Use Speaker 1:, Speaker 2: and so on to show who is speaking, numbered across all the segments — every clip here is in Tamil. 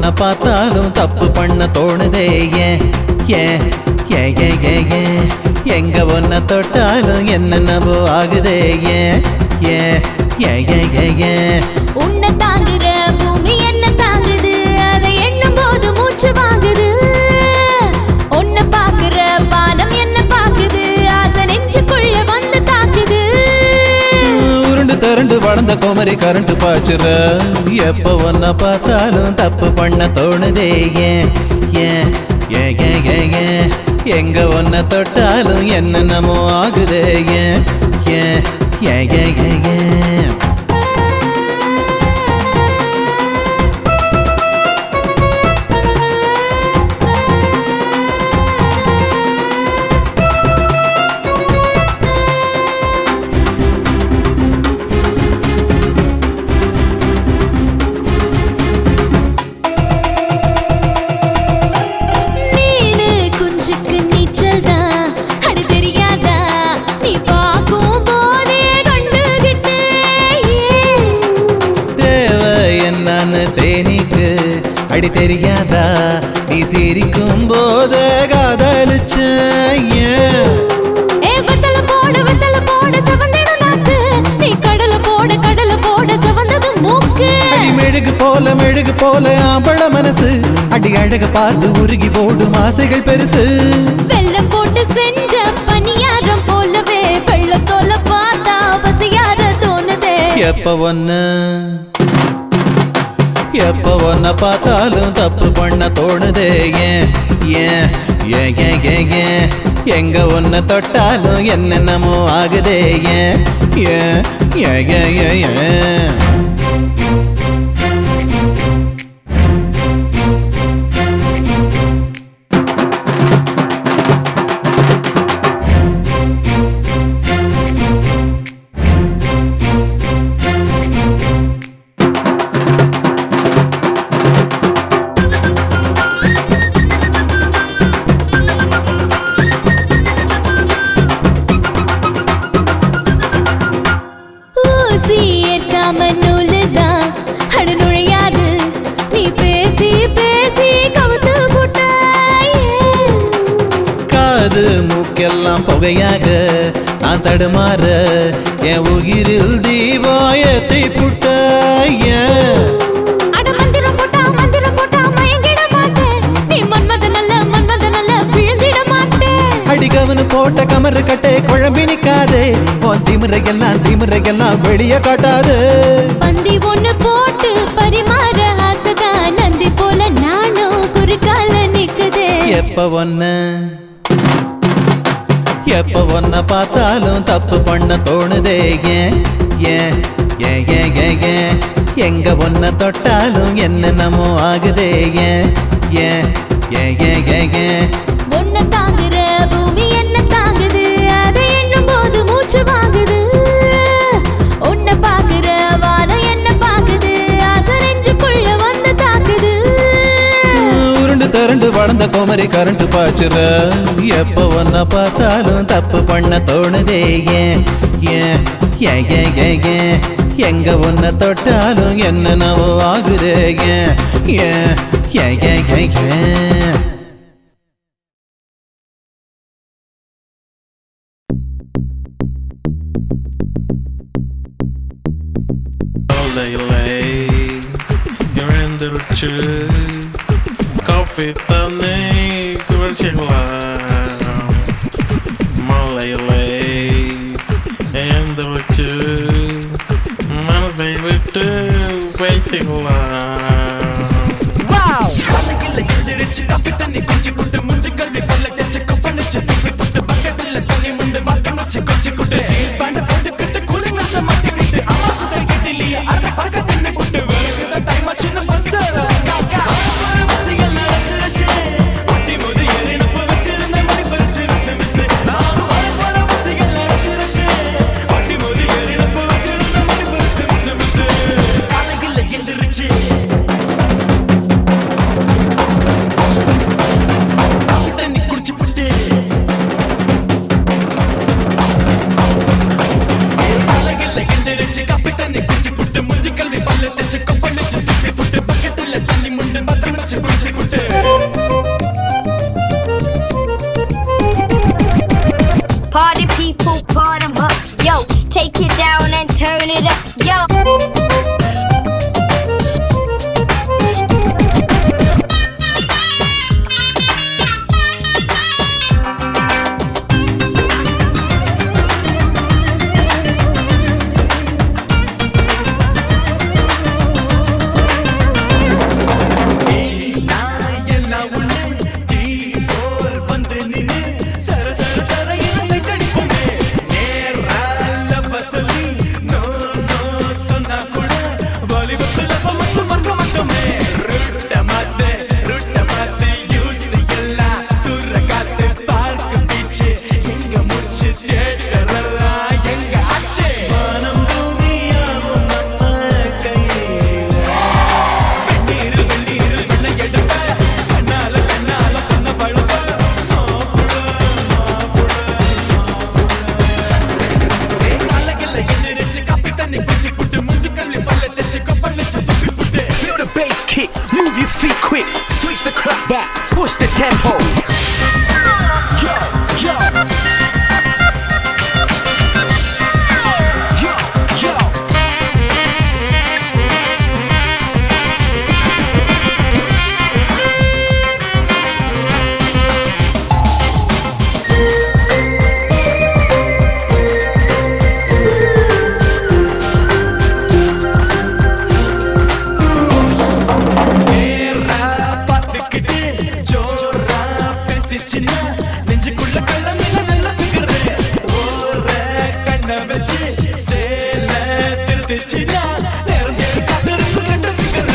Speaker 1: ஒன்ன பார்த்தாலும் தப்பு பண்ண தோணுதே ஏன் ஏன் ஏன் ஏன் ஏன் ஏன் எங்க ஒன்ன தொட்டாலும் என்னென்னவோ ஆகுதே ஏன் ஏன் ஏன் ஏன் ஏன் ஏன்
Speaker 2: உன்னை தாங்குற பூமி என்ன தாங்குது அதை எண்ணும் போது மூச்சு வாங்குது உன்னை பாக்குற பாதம் என்ன பாக்குது ஆசை நெஞ்சுக்குள்ள வந்து தாக்குது
Speaker 1: உருண்டு திரண்டு வளர்ந்த கோமரி கரண்ட் பாய்ச்சுற எப்ப ஒன்ன பார்த்தாலும் தப்பு பண்ண தோணுதே ஏன் ஏன் ஏன் ஏன் ஏன் ஏன் எங்க ஒன்ன தொட்டாலும் என்னென்னமோ ஆகுதே ஏன் ஏன் ஏன் ஏன் ஏன் ஏன் தேனிக்கு அடி தெரியாதா நீ சிரிக்கும் போது காதலிச்ச மெழுகு போல ஆம்பள மனசு அடி அழக பார்த்து உருகி போடும் ஆசைகள் பெருசு
Speaker 2: வெள்ளம் போட்டு செஞ்ச பனியாரம் போலவே வெள்ளத்தோல பார்த்தா பசியார தோணுதே
Speaker 1: எப்ப ஒன்ன பார்த்தாலும் தப்பு பண்ண தோணுதே ஏன் ஏன் ஏன் ஏன் ஏன் ஏன் எங்க ஒன்ன தொட்டாலும் என்னென்னமோ ஆகுதே ஏன் ஏன் ஏன் ஏன் ஏன் ஏன் மூக்கெல்லாம் புகையாக நான் தடுமாற என் உயிரில் தீபாயத்தை புட்ட அடிகவனு போட்ட கமரு கட்டை குழம்பி நிக்காதே திமுறையெல்லாம் வெளிய காட்டாது
Speaker 2: பந்தி ஒண்ணு போட்டு பரிமாற ஆசைதான் நந்தி போல நானும் குறுக்கால நிக்குதே
Speaker 1: எப்ப ஒன்ன பார்த்தாலும் தப்பு பண்ண தோணுதே ஏன் ஏன் ஏன் ஏன் ஏன் ஏன் எங்க ஒன்ன தொட்டாலும் என்னென்னமோ ஆகுதே ஏன் ஏன் ஏன் ஏன் ஏன் ஏன்
Speaker 2: உன்னை தாங்குற பூமி என்ன தாங்குது அதை எண்ணும் போது மூச்சு வாங்குது உன்னை பாக்குற வானம் என்ன பாக்குது ஆசை நெஞ்சுக்குள்ள வந்து தாக்குது
Speaker 1: உருண்டு திரண்டு வளர்ந்த கோமரி கரண்ட் பாய்ச்சுற எப்ப ஒன்ன பார்த்தாலும் தப்பு பண்ண தோணுதே ஏன் ஏன் ஏன் ஏன் ஏன் ஏன் எங்க ஒன்ன தொட்டாலும் என்னென்னவோ ஆகுதே ஏன் ஏன் ஏன் ஏன் ஏன் ஏன்
Speaker 3: Coffee tonic, Malay, and the two, my baby too, waiting
Speaker 4: Wow! Coffee tonic, back, push the tempo. Yo, yo. Yo, yo. நெஞ்சுக்குள்ள கள்ளமில்ல நல்ல ஃபிகர் ஓர கண்ண வச்சு சேல திருத்திச்சினா நேரம் காத்திருக்கு ரெண்டு ஃபிகர்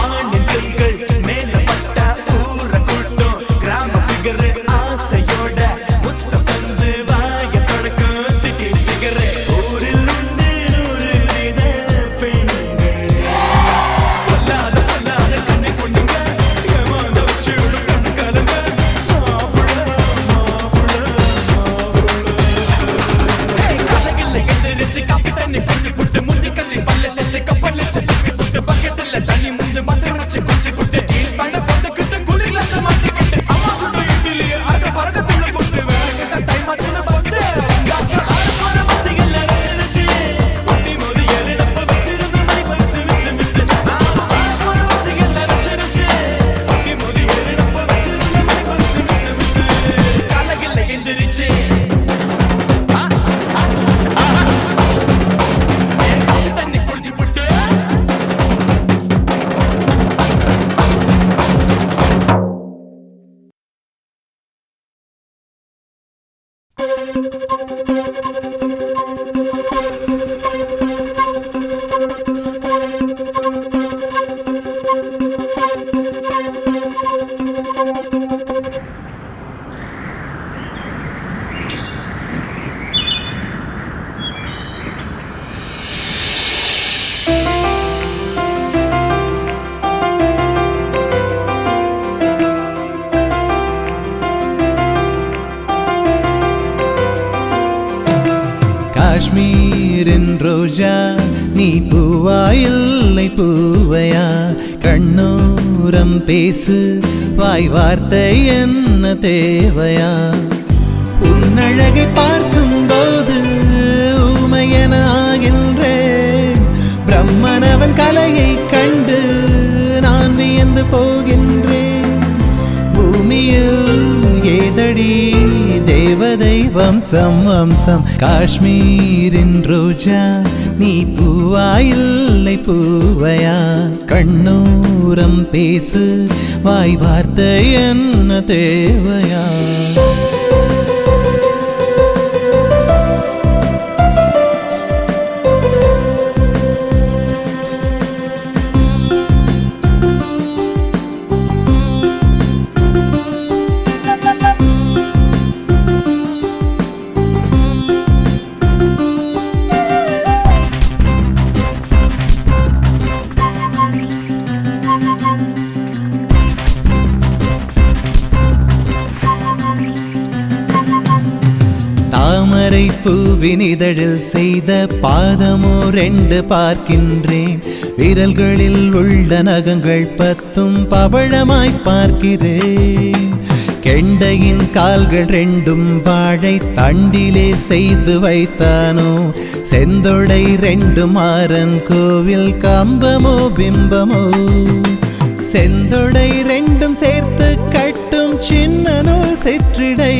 Speaker 4: ஆணின் கைகள் மேல பட்டா ஊர கூட்டம் கிராம ஃபிகர் ஆசையோட முத்தம் தந்து வாய தொடக்கும் சிட்டி ஃபிகர் ஊரில் உண்டு நூறு வித பெண்கள் கொல்லாத கொல்லாத கண்ணை கொண்டுங்க ஏமாந்த வச்சு கண்ணு கலங்க காப்பி தண்ணி பிடிச்சு புட்டு முஞ்சி கல்லி பல்ல தச்சு கப்பல் வச்சு பிடிச்சு புட்டு பக்கத்துல தண்ணி முந்து மத்த வச்சு குச்சி புட்டு பண பட்டுக்கிட்டு குளிர்ல மாட்டிக்கிட்டு அம்மா சுட்டு இட்லியே அங்க பறக்க தின்னு போட்டு வேற டைம் ஆச்சுன்னு பஸ் ஆறு பசிகள் ரஷ் ரஷ் ஒட்டி மோதி ஏறப்ப வச்சிருந்த மணி பரிசு மிஸ் மிஸ் ஆறு பசிகள் ரஷ் ரஷ் ஒட்டி மோதி ஏறப்ப வச்சிருந்த மணி பரிசு மிஸ் மிஸ் காலகில்ல எந்திரிச்சு
Speaker 1: காஷ்மீரின் ரோஜா நீ பூவா இல்லை பூவையா கண்ணோரம் பேசு வாய் வார்த்தை என்ன தேவையா உன்னழகை பார்க்கும் போது ஊமையென ஆகின்றேன் பிரம்மனவன் கலையை கண்டு நான் வியந்து போகின்றேன் பூமியில் ஏதடி தேவதை வம்சம் வம்சம் காஷ்மீரின் ரோஜா நீ பூவா இல்லை பூவையா கண்ணோரம் பேசு வாய் வார்த்தை என்ன தேவையா தாமரை பூவின் இதழில் செய்த பாதமோ ரெண்டு பார்க்கின்றேன் விரல்களில் உள்ள நகங்கள் பத்தும் பவழமாய் பார்க்கிறேன் கெண்டையின் கால்கள் ரெண்டும் வாழை தண்டிலே செய்து வைத்தானோ செந்தொடை ரெண்டு மாறன் கோவில் கம்பமோ பிம்பமோ செந்தொடை ரெண்டும் சேர்த்து கட்டும் சின்ன நூல் சிற்றிடை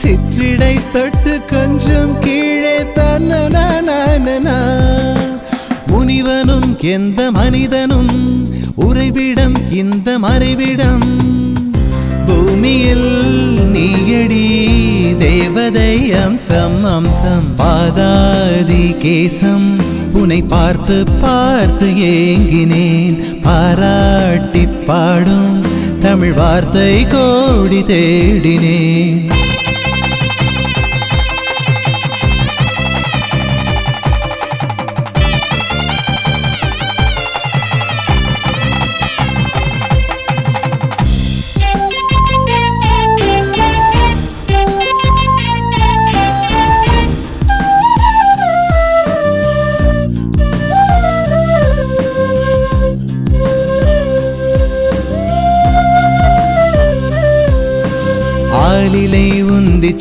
Speaker 1: சிற்றிடை தொட்டு கொஞ்சம் கீழே தன்னா முனிவனும் எந்த மனிதனும் உறைவிடம் இந்த மறைவிடம் பூமியில் நீயடி தேவதை அம்சம் அம்சம் பாதாதி கேசம் உன்னை பார்த்து பார்த்து ஏங்கினேன் பாராட்டி பாடும் தமிழ் வார்த்தை கோடி தேடினேன்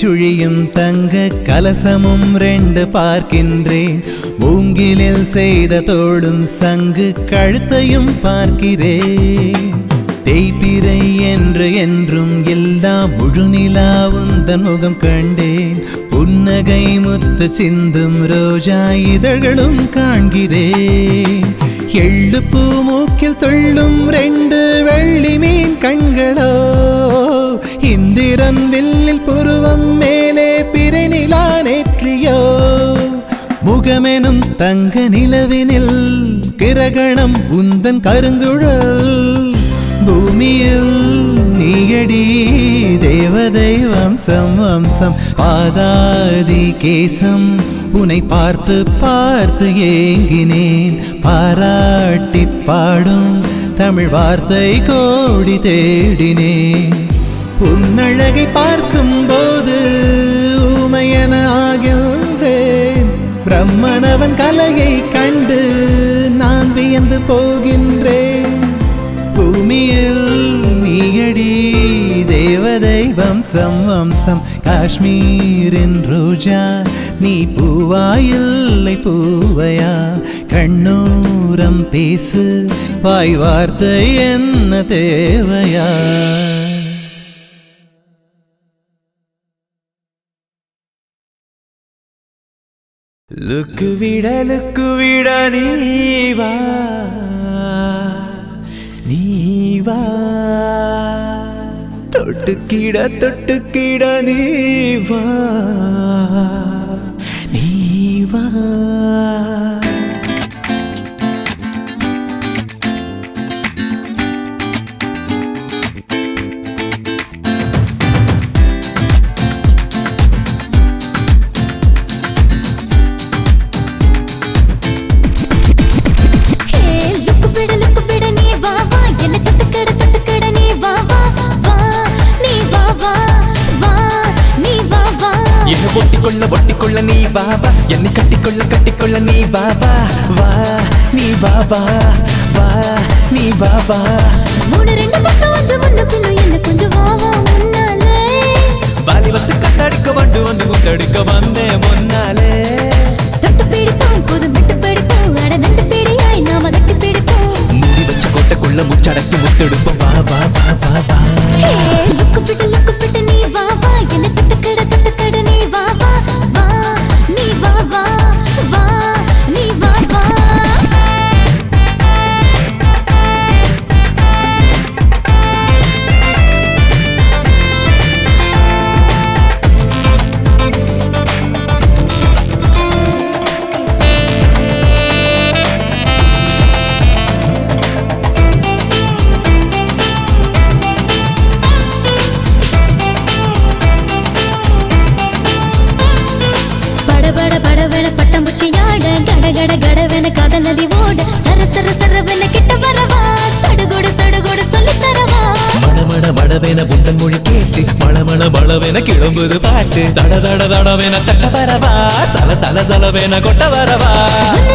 Speaker 1: சுழியும் தங்க கலசமும் 2 பார்க்கின்றேன். மூங்கிலில் செய்த தோடும் சங்கு கழுத்தையும் பார்க்கிறேன். தேய்பிறை என்று என்றும் எல்லாம் முழுநிலா உந்தன் முகம் கண்டேன். புன்னகை முத்து சிந்தும் ரோஜா இதழ்களும் காண்கிறேன். எள்ளுப்பூ மூக்கில் துள்ளும் 2 வெள்ளி மீன் கண்களோ, இந்திரன் வில்லில் புருவம் மேலே பிறை நிலா நேற்றியோ. முகமெனும் தங்க நிலவினில் கிரகணம் உந்தன் கருங்குழல். பூமியில் நீயடி தேவதை வம்சம் வம்சம். பாதாதி கேசம் உனை பார்த்து பார்த்து ஏங்கினேன். பாராட்டி பாடும் தமிழ் வார்த்தை கோடி தேடினேன். உன்னழகை பார்க்கும் போது ஊமையன ஆகின்றேன். பிரம்மனவன் கலையை கண்டு நான் வியந்து போகின்றேன். பூமியில் நீயடி தேவதை வம்சம் வம்சம். காஷ்மீரின் ரோஜா நீ பூவா இல்லை பூவையா? கண்ணூரம் பேசு வாய் வார்த்தை என்ன தேவையா? லுக்கு விட நீவா நீவா. தொட்டுக்கிட நீவா நீவா.
Speaker 5: ஒட்டிக்கொள்ள நீ பாபா, என்னை கட்டிக்கொள்ள நீ பாபா. வா நீ பாபா, வா நீ பாபா.
Speaker 2: 3 2 பக்கம் முன்ன பின்ன என்ன கொஞ்சம் வாவா முன்னாலே.
Speaker 5: வாலி வந்து கத்தடிக்க வந்து முத்தடிக்க வந்தேன் முன்னாலே.
Speaker 2: தொட்டு பிடிப்போம் புது விட்டு பிடிப்போம். அட நட்டு பிடியாய் நாம கட்டி பிடிப்போம்.
Speaker 5: மூடி வச்ச கோட்டைக்குள்ள முச்சடக்கி முத்தெடுப்போம். வா வா வா வா வா.
Speaker 2: லுக்கு பிட்டு நீ வாவா, என்ன தொட்டுக்கட நீ வாவா. வா நீ வாவா, வா நீ வாவா. படபட பட்டாம்பூச்சியாட கட கடவென காதல் நதி ஓட. சரவென கிட்ட வரவா, சடுகுடு சொல்லி தரவா.
Speaker 5: மடவென புத்தன் மொழி கேட்டு மளவென கிளம்புது பாட்டு. தடவென தட்ட வரவா, சலவென கொட்ட வரவா.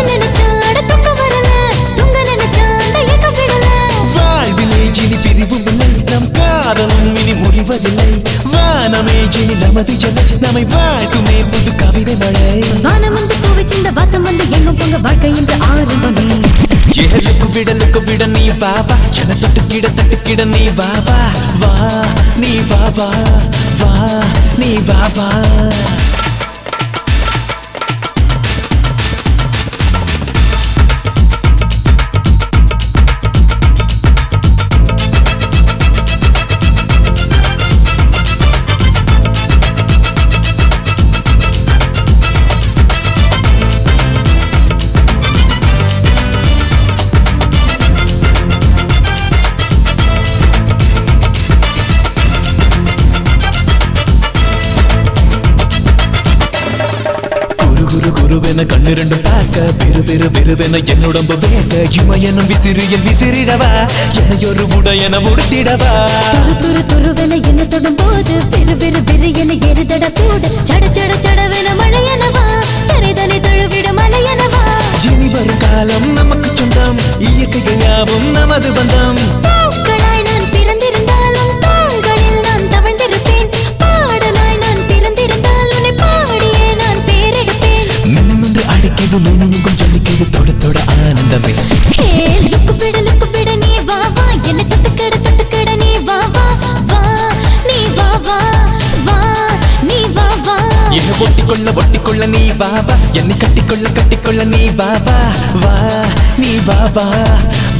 Speaker 2: நினைச்சா தூக்க வரல, தூங்க நினைச்சா ஏக்கம் விடல.
Speaker 5: வாழ்விலே ஜினி பிரிவும் இல்லை, நம் காதலும் இனி முறிவதில்லை. வானமே ஜினி நமது ஜல, நம்மை வாழ்த்துமே புது கவிதை மழை.
Speaker 2: வானம் வந்து பூவை சிந்த வாசம் வந்து எங்கும் பொங்க வாழ்க்கை என்று ஆரம்பமே.
Speaker 5: லுக்கு விட நீ பாபா, ஜன தட்டுக்கிட நீ பாபா. வா நீ பாபா, வா நீ பாபா. குருவென கண்ணு 2 பார்க்க பெருவென என்னுடம்பு வேக. இமையனும் விசிறிடவா, எனையொரு உடையன முடித்திடவா.
Speaker 2: துருவென என்ன தொடும் போது பெரு என எரிதட சூடு. சடவென மழையனவா, தரைதனை தழுவிட மலையனவா.
Speaker 5: இனி வரும் காலம் நமக்கு சொந்தம், இயற்கைகள் யாவும் நமது பந்தம்.
Speaker 2: பூக்களாய் நான் பிறந்திருந்தாலும் தோள்களில் நான் தவழ்ந்திருப்பேன். பாடலாய் நான் பிறந்த
Speaker 5: பாபா வா நீ பாபா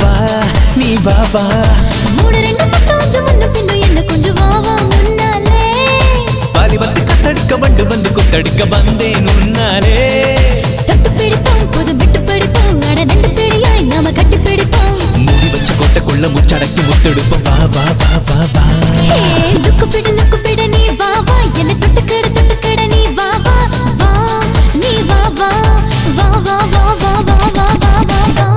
Speaker 5: வா நீ பாபா
Speaker 2: மூணு ரெண்டு மட்டும் முன்ன பின்னு என்ன கொஞ்சம் வாவா முன்னாலே
Speaker 5: வாலிபத்து கத்தடிக்க வண்டு வந்து கொத்தடிக்க வந்தேன் உன்னாலே
Speaker 2: தொட்டு பிடிப்போம் புது விட்டு பிடிப்போம் அட நண்டு பிடியாய் நாம கட்டி பிடிப்போம்
Speaker 5: மூடி வச்ச கோச்சக்குள்ள முச்சடக்கி முத்தெடுப்போம் வா வா வா வா வா
Speaker 2: லுக்கு பிட நீ வா வா என்ன தொட்டு கட நீ வா வா வா நீ வா வா வா வா வா வா வா வா வா வா வா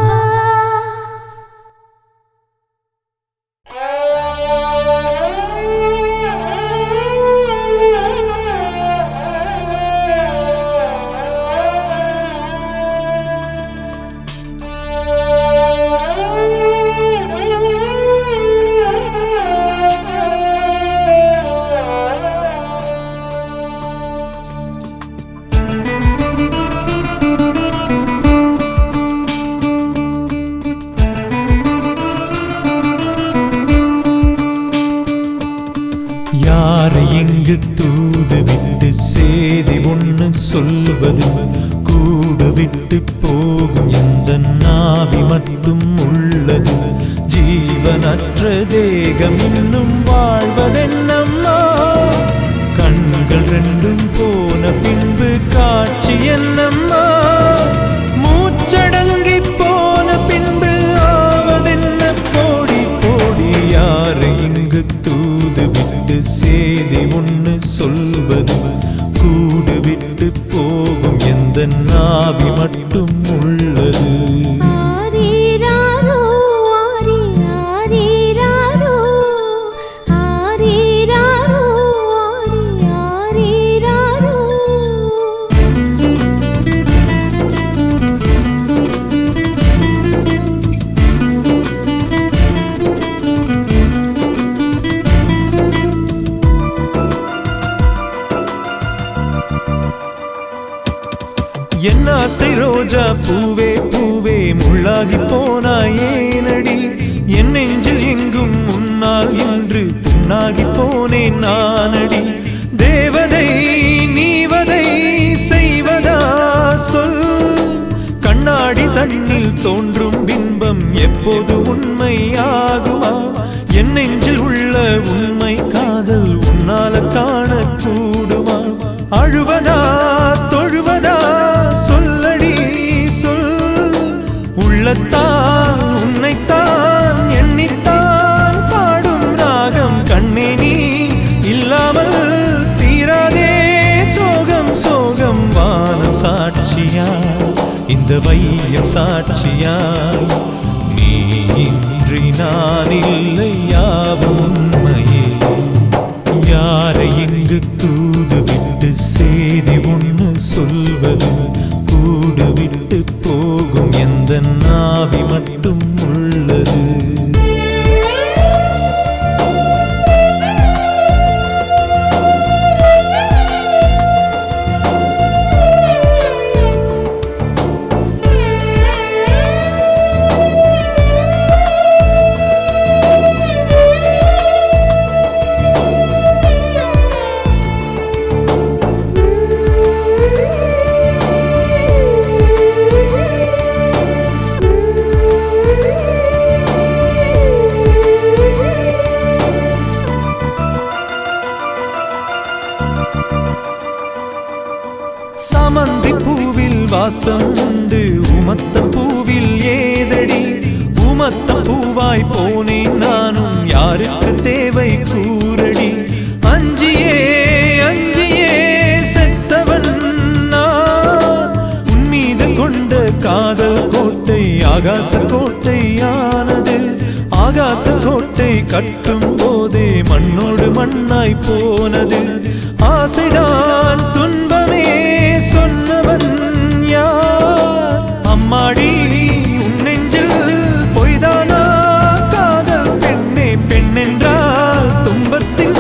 Speaker 5: யாரை எங்கு தூது விட்டு சேதி ஒன்று சொல்வது கூடு விட்டு போகும் எந்த நாவி மட்டும் உள்ளது ஜீவனற்ற தேகம் இன்னும் வாழ்வதென்னம்மா கண்கள் ரெண்டும் போன பின்பு காட்சி என்னம்மா மூச்சடங்கி போன பின்பு ஆவதென்ன போடி போடி யாரை இங்கு தூது விட்டு சேதி ஒன்று சொல்வது கூடு விட்டு போகும் எந்த நாவி மட்டும் உள்ளது
Speaker 2: ஆரீராரோ ஆரீராரோ ஆரீராரோ ஆரீராரோ
Speaker 5: என் ஆசை ரோஜா பூவே பூவே முள்ளாகி போனாய் ஏனடி என் நெஞ்சில் எங்கும் முன்னால் என்று புண்ணாகி போனேன் நானடி தேவதை நீவதை செய்வதா சொல் கண்ணாடி தன்னில் தோன்றும் பிம்பம் எப்போது உண்மையாகுமா என் நெஞ்சில் உள்ள உண்மை காதல் உன்னால காண கூடுமா அழுவதா தொழுவதா சொல்லடி சொல் உள்ளத்தான் உன்னைத்தான் எண்ணித்தான் பாடும் ராகம் கண்ணே நீ இல்லாமல் தீராதே சோகம் சோகம் வானம் சாட்சியா இந்த வையம் சாட்சியா நீ இன்றி நான் இல்லை யாவும் உண்மையே யாரை இங்கு தூது விட்டு சேதி ஒன்று சொல்வது கூடு விட்டு போகும் எந்த நாவி மட்டும் உள்ளது சாமந்தி பூவில் வாசம் உண்டு உமத்தம் பூவில் ஏதடி உமத்தம் பூவாய் போனேன் நானும் யாருக்கு தேவை கூரடி அஞ்சியே அஞ்சியே செத்தவன் நான் உன் மீது கொண்ட காதல் கோட்டை ஆகாச கோட்டையானது ஆகாச கோட்டை கட்டும் போதே மண்ணோடு மண்ணாய் போனது ஆசைதான் துன்பமே சொன்னவன் யார் அம்மாடி உன் நெஞ்சில் பொய்தானா காதல் பெண்ணே பெண்ணென்றால் துன்பத்தின்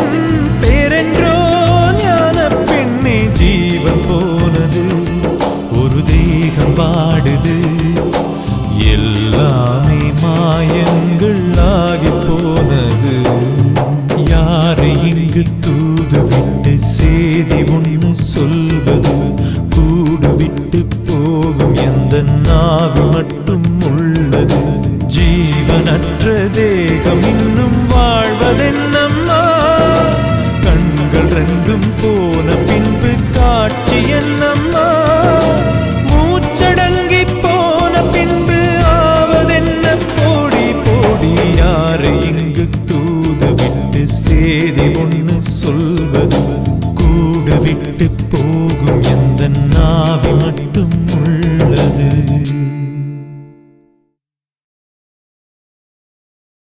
Speaker 5: பேரென்றோ ஞான பெண்ணே ஜீவன் போனது ஒரு தேகம் பாடுது எல்லாமே மாயங்கள் ஆகி போனது யாரை இங்கு தூது விட்டு சேதி உண்டு
Speaker 6: மட்டும் உள்ளது. ஜீவனற்ற தேகம் இன்னும் வாழ்வதென்னம்மா? கண்கள் ரெண்டும் போன பின்பு காட்சி என்னம்மா? மூச்சடங்கி போன பின்பு ஆவதென்ன? போடி போடி யாரை இங்கு தூது விட்டு சேதி ஒன்று சொல்வது? கூட விட்டு போகும் எந்த நாவி